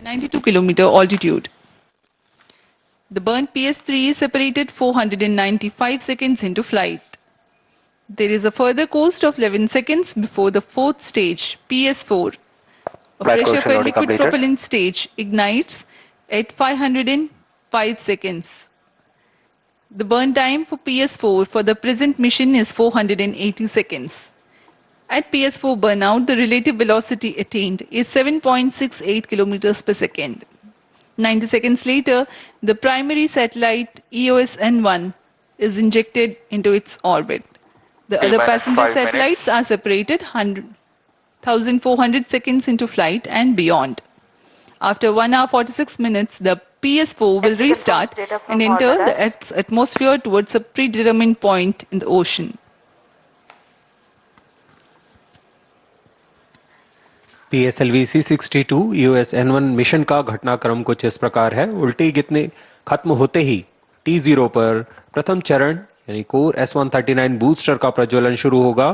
92 kilometer altitude. The burnt PS3 is separated 495 seconds into flight. There is a further coast of 11 seconds before the fourth stage, PS4. A Flight pressure course fed loading liquid completed. propellant stage ignites at 505 seconds. The burn time for PS4 for the present mission is 480 seconds. At PS4 burnout, the relative velocity attained is 7.68 kilometers per second. 90 seconds later, the primary satellite EOS N1 is injected into its orbit. The other passenger 5 minutes. satellites are separated 1,400 seconds into flight and beyond. After 1 hour 46 minutes, the PS4 will restart and enter the Earth's atmosphere towards a predetermined point in the ocean. PSLV C62 EOS N1 mission का घटनाक्रम कुछ इस प्रकार है। उल्टी गिनती खत्म होते ही T0 पर प्रथम चरण यानी कोर S139 बूस्टर का प्रज्वलन शुरू होगा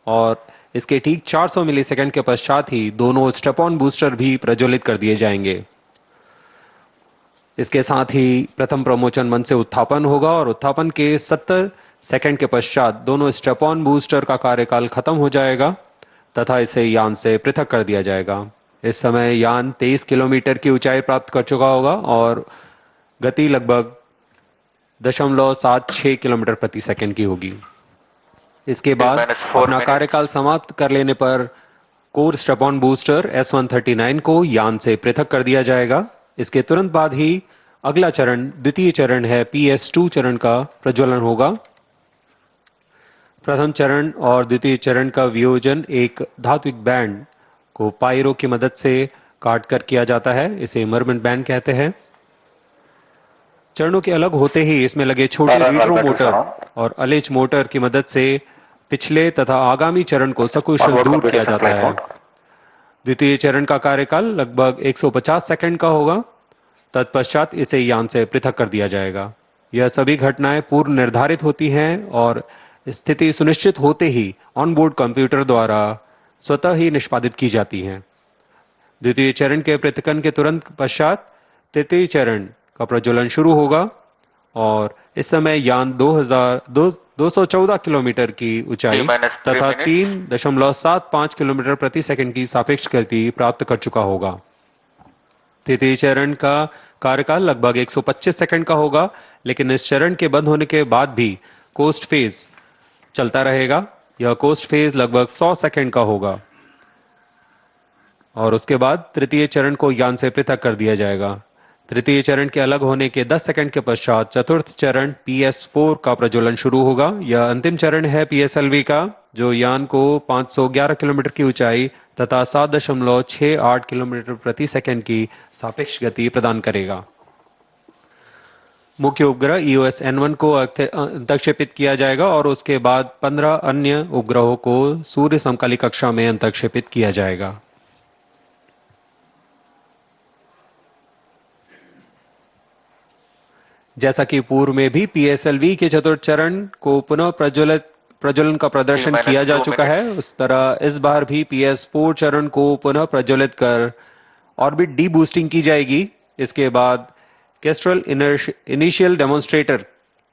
और इसके ठीक 400 मिलीसेकंड के पश्चात ही दोनों स्टेप-ऑन बूस्टर भी प्रज्वलित कर दिए जाएंगे। इसके साथ ही प्रथम प्रमोचन मंच से उत्थापन होगा और उत्थापन के 70 सेकंड के पश्चात दोनों स्टेप-ऑन बूस्टर का कार्यकाल खत्म हो जाएगा तथा इसे यान से पृथक कर दिया जाएगा। इस समय यान 23 किलोमीटर की ऊंचाई प्राप्त कर चुका होगा और गति लगभग 0.76 किलोमीटर प्रति सेकंड की होगी। इसके बाद अपना कार्यकाल समाप्त कर लेने पर कोर स्टेप-ऑन बूस्टर S139 को यान से पृथक कर दिया जाएगा। इसके तुरंत बाद ही अगला चरण द्वितीय चरण है PS2 चरण का प्रज्वलन होगा। प्रथम चरण और द्वितीय चरण का वियोजन एक धात्विक बैंड को पायरो की मदद से काट कर किया जाता है। इसे मर्मेंट बैंड कहते हैं। चरणों के अलग होते ही इसमें लगे छोटे रीट्रो मोटर और अलेच मोटर की मदद से पिछले तथा आगामी चरण को सकुशल दूर किया जाता है। द्वितीय चरण का कार्यकाल लगभग 150 सेकंड का होगा। तत्पश्चात इसे यान से पृथक कर दिया जाएगा। यह सभी घटनाएं पूर्व निर्धारित होती हैं और स्थिति सुनिश्चित होते ही ऑनबोर्ड कंप्यूटर द्वारा स्वतः ही निष्पादित की जाती हैं। द्वितीय चरण के पृथक्करण के तुरंत पश्चात तृतीय चरण का प्रज्वलन शुरू होगा और इस समय यान 214 किलोमीटर की ऊंचाई तथा 3.75 किलोमीटर प्रति सेकंड की सापेक्ष गति प्राप्त कर चुका होगा। तृतीय चरण का कार्यकाल लगभग 125 सेकंड का होगा, लेकिन इस चरण के बंद होने के बाद भी कोस्ट फेज चलता रहेगा। यह कोस्ट फेज लगभग 100 सेकंड का होगा और उसके बाद तृतीय चरण को यान से पृथक कर दिया जाएगा। तृतीय चरण के अलग होने के 10 सेकंड के पश्चात चतुर्थ चरण PS4 का प्रज्वलन शुरू होगा। यह अंतिम चरण है PSLV का, जो यान को 511 किलोमीटर की ऊंचाई तथा 7.68 किलोमीटर प्रति सेकंड की सापेक्ष गति प्रदान करेगा। मुख्य उपग्रह EOS N1 को अंतक्षेपित किया जाएगा और उसके बाद 15 अन्य उपग्रहों को सूर्य समकाली कक्षा में अंतक्षेपित किया जाएगा। जैसा कि पूर्व में भी PSLV के चतुर्थ चरण को पुनः प्रज्वलन का प्रदर्शन किया जा चुका है, उस तरह इस बार भी PS4 चरण को पुनः प्रज्वलित कर ऑर्बिट डी बूस्टिंग की जाएगी। इसके बाद kestrel initial demonstrator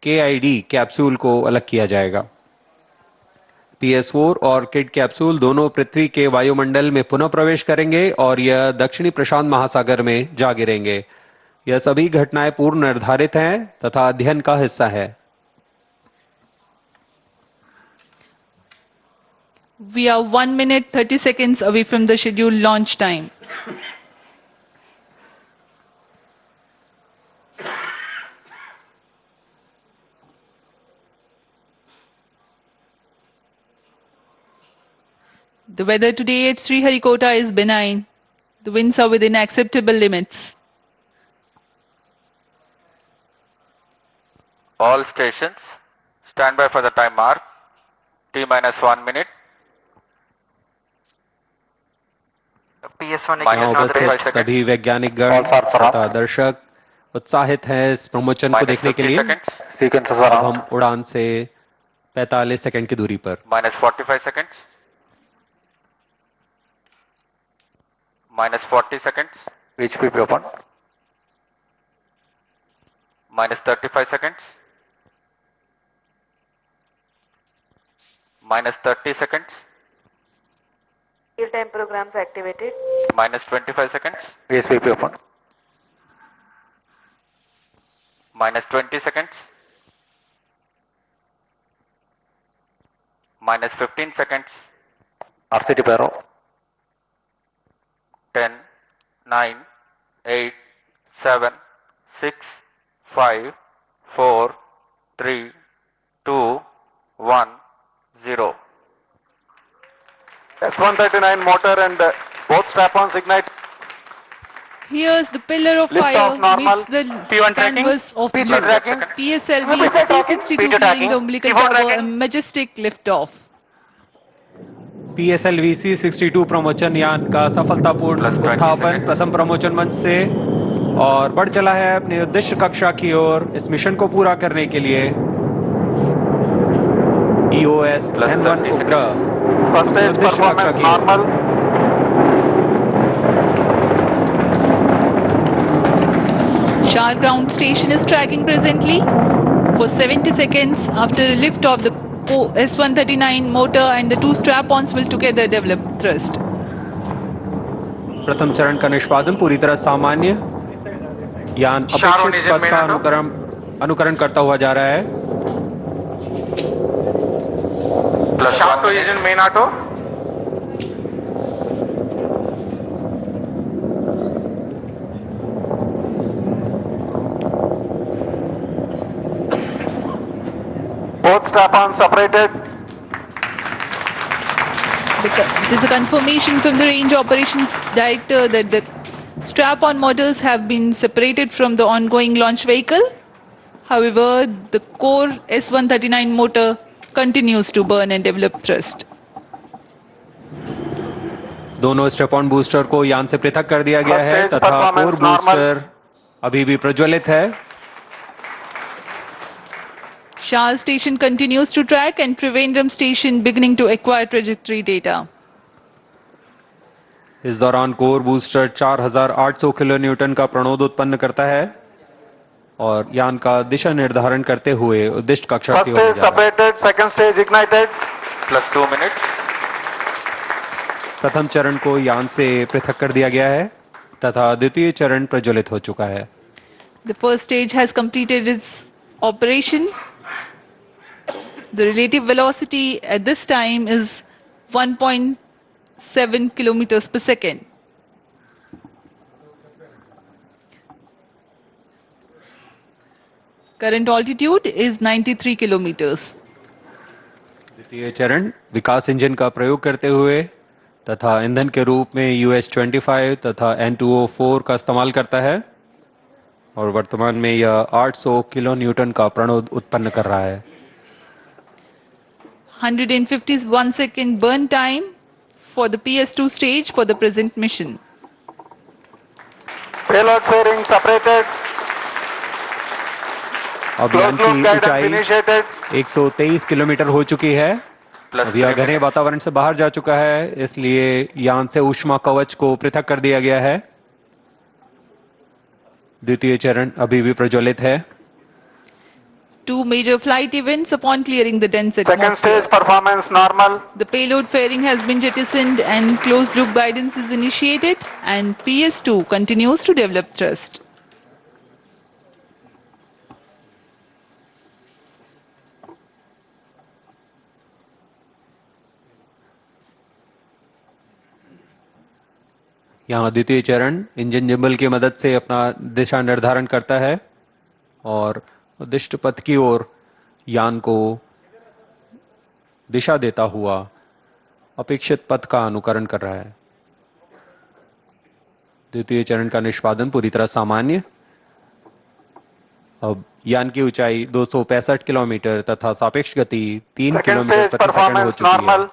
KID capsule को अलग किया जाएगा। PS4 और किड कैप्सूल दोनों पृथ्वी के वायुमंडल में पुनः प्रवेश करेंगे और यह दक्षिणी प्रशांत महासागर में जा गिरेंगे। यह सभी घटनाएं पूर्व निर्धारित हैं तथा अध्ययन का हिस्सा है। We are 1 minute 30 seconds away from the scheduled launch time. The weather today at Sriharikota is benign. The winds are within acceptable limits. All stations, stand by for the time mark. T-1 minute. PS1 यहाँ उपस्थित सभी वैज्ञानिक गण तथा दर्शक उत्साहित हैं इस प्रमोचन को देखने के लिए। अब हम उड़ान से 45 सेकंड की दूरी पर। -45 seconds. -40 seconds. HPP open. Minus 35 seconds. Minus 30 seconds. Real-time programs activated. Minus 25 seconds. HPP open. Minus 20 seconds. Minus 15 seconds. RCT Pyro. 10, 9, 8, 7, 6, 5, 4, 3, 2, 1, 0. S139 motor and both strap-ons ignite. Here's the pillar of Lift fire off normal. meets the P1 tracking. canvas of P2 blue. tracking. PSLV P2 tracking. C62 P2 clearing tracking. the umbilical P4 tower, a tracking. majestic liftoff. PSLV C62 प्रमोचन यान का सफलतापूर्ण Plus 20 उत्थापन seconds. प्रथम प्रमोचन मंच से और बढ़ चला है अपने उद्देश्य कक्षा की ओर इस मिशन को पूरा करने के लिए EOS Plus N1 30 उपग्रह First stage उद्देश्य कक्षा performance की ओर। normal. Shar ground station is tracking presently for 70 seconds after a lift of the S139 motor, and the two strap-ons will together develop thrust. प्रथम चरण का निष्पादन पूरी तरह सामान्य यान Shar on अपेक्षित engine पथ का main अनुकरण करता हुआ जा रहा है। Plus Shar to engine main auto. Both strap-ons separated. There's a confirmation from the range operations director that the strap-on motors have been separated from the ongoing launch vehicle. However, the core S139 motor continues to burn and develop thrust. दोनों step on booster को यान से पृथक कर दिया गया First है stage तथा performance कोर normal. बूस्टर अभी भी प्रज्वलित है। Shah station continues to track and Trivandrum station beginning to acquire trajectory data. इस दौरान कोर बूस्टर 4800 किलो न्यूटन का प्रणोद उत्पन्न करता है और यान का दिशा निर्धारण करते हुए उद्दिष्ट कक्षा First की ओर stage जा रहा है। separated, second stage ignited. Plus 2 minutes. प्रथम चरण को यान से पृथक कर दिया गया है तथा द्वितीय चरण प्रज्वलित हो चुका है। The first stage has completed its operation. The relative velocity at this time is 1.7 kilometers per second. Current altitude is 93 kilometers. द्वितीय चरण विकास इंजन का प्रयोग करते हुए तथा ईंधन के रूप में US-25 तथा N2O4 का इस्तेमाल करता है और वर्तमान में यह 800 किलो न्यूटन का प्रणोद उत्पन्न कर रहा है। 151 second burn time for the PS2 stage for the present mission. Payload fairing separated. अब यान Closed loop की guidance ऊंचाई initiated. 123 किलोमीटर हो चुकी है। अब यह घने वातावरण से बाहर जा चुका है, इसलिए यान से ऊष्मा कवच को पृथक कर दिया गया है। द्वितीय चरण अभी भी प्रज्वलित है। Two major flight events upon clearing the dense Second atmosphere. stage performance normal. The payload fairing has been jettisoned and closed loop guidance is initiated, and PS2 continues to develop thrust. यहाँ द्वितीय चरण engine gimbal की मदद से अपना दिशा निर्धारण करता है और उद्दिष्ट पथ की ओर यान को दिशा देता हुआ अपेक्षित पथ का अनुकरण कर रहा है। द्वितीय चरण का निष्पादन पूरी तरह सामान्य। अब यान की ऊंचाई 265 किलोमीटर तथा सापेक्ष गति 3 Second किलोमीटर stage प्रति सेकंड हो performance चुकी है। normal.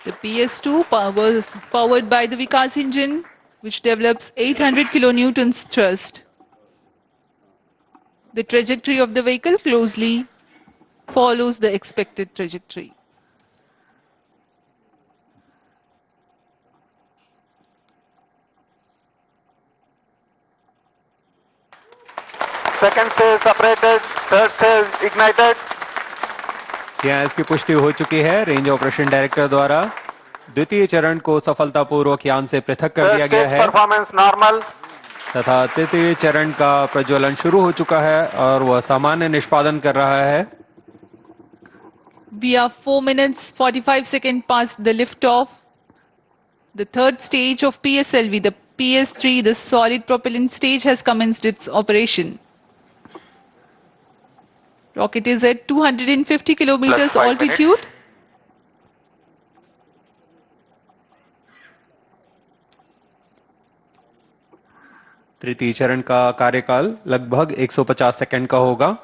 The PS2 was powered by the Vikas engine, which develops 800 kilonewtons thrust. The trajectory of the vehicle closely follows the expected trajectory. second stage separated, third stage ignited. यहाँ इसकी पुष्टि हो चुकी है range operation director द्वारा। द्वितीय चरण को सफलतापूर्वक यान से पृथक कर Third दिया गया stage है performance normal. तथा तृतीय चरण का प्रज्वलन शुरू हो चुका है और वह सामान्य निष्पादन कर रहा है। We are 4 minutes 45 seconds past the liftoff. The third stage of PSLV, the PS3, the solid propellant stage, has commenced its operation. Rocket is at 250 kilometers 5 altitude. तृतीय चरण का कार्यकाल लगभग 150 सेकंड का होगा।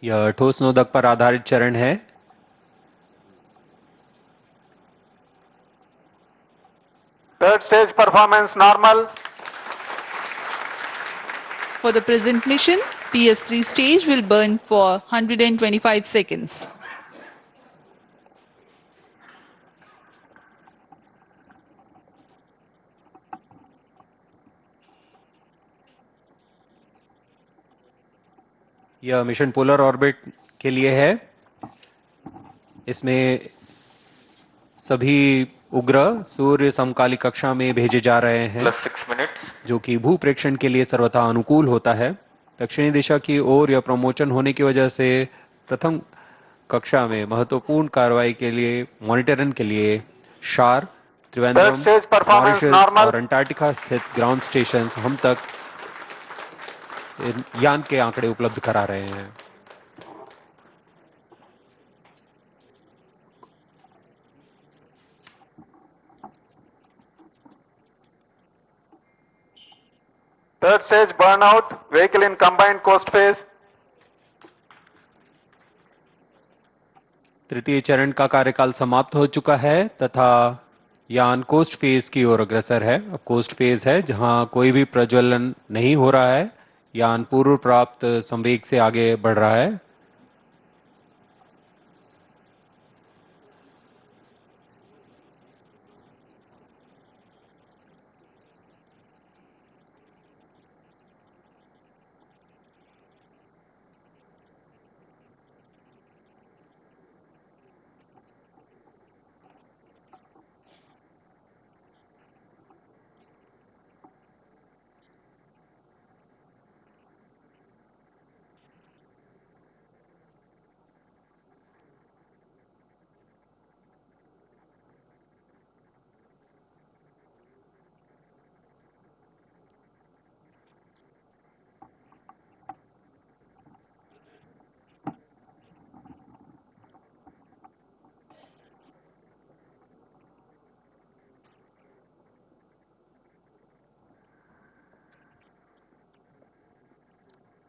यह ठोस नोदक पर आधारित चरण है। Third stage performance normal. For the present mission, PS3 stage will burn for 125 seconds. यह मिशन पोलर ऑर्बिट के लिए है। इसमें सभी उपग्रह सूर्य समकालिक कक्षा में भेजे जा रहे हैं plus 6 minutes. जो कि भू प्रेक्षण के लिए सर्वथा अनुकूल होता है। दक्षिणी दिशा की ओर यह प्रमोशन होने की वजह से प्रथम कक्षा में महत्वपूर्ण कार्रवाई के लिए मॉनिटरिंग के लिए शार, Trivandrum, Third stage performance Mauritius normal. और अंटार्कटिका स्थित ग्राउंड स्टेशन हम तक यान के आंकड़े उपलब्ध करा रहे हैं। Third stage burnout, vehicle in combined coast phase. तृतीय चरण का कार्यकाल समाप्त हो चुका है तथा यान कोस्ट फेज की ओर अग्रसर है। अब कोस्ट फेज है जहां कोई भी प्रज्वलन नहीं हो रहा है। यान पूर्व प्राप्त संवेग से आगे बढ़ रहा है।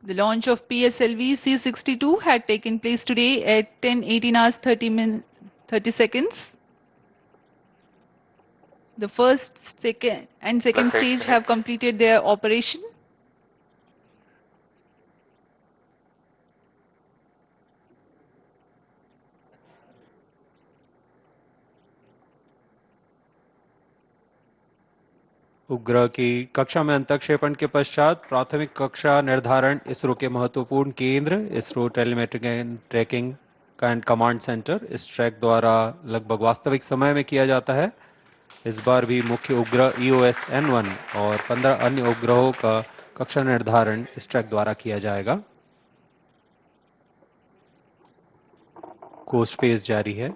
The launch of PSLV C62 had taken place today at 10:18 hours 30 seconds. The first, second, and second Plus 8 stage have minutes. completed their operation. उपग्रह की कक्षा में अंतक्षेपण के पश्चात प्राथमिक कक्षा निर्धारण इसरो के महत्वपूर्ण केंद्र ISRO telemetric and tracking and command centre ISTRAC द्वारा लगभग वास्तविक समय में किया जाता है। इस बार भी मुख्य उपग्रह EOS N1 और 15 अन्य उपग्रहों का कक्षा निर्धारण इस ट्रैक द्वारा किया जाएगा। कोस्ट फेज जारी है।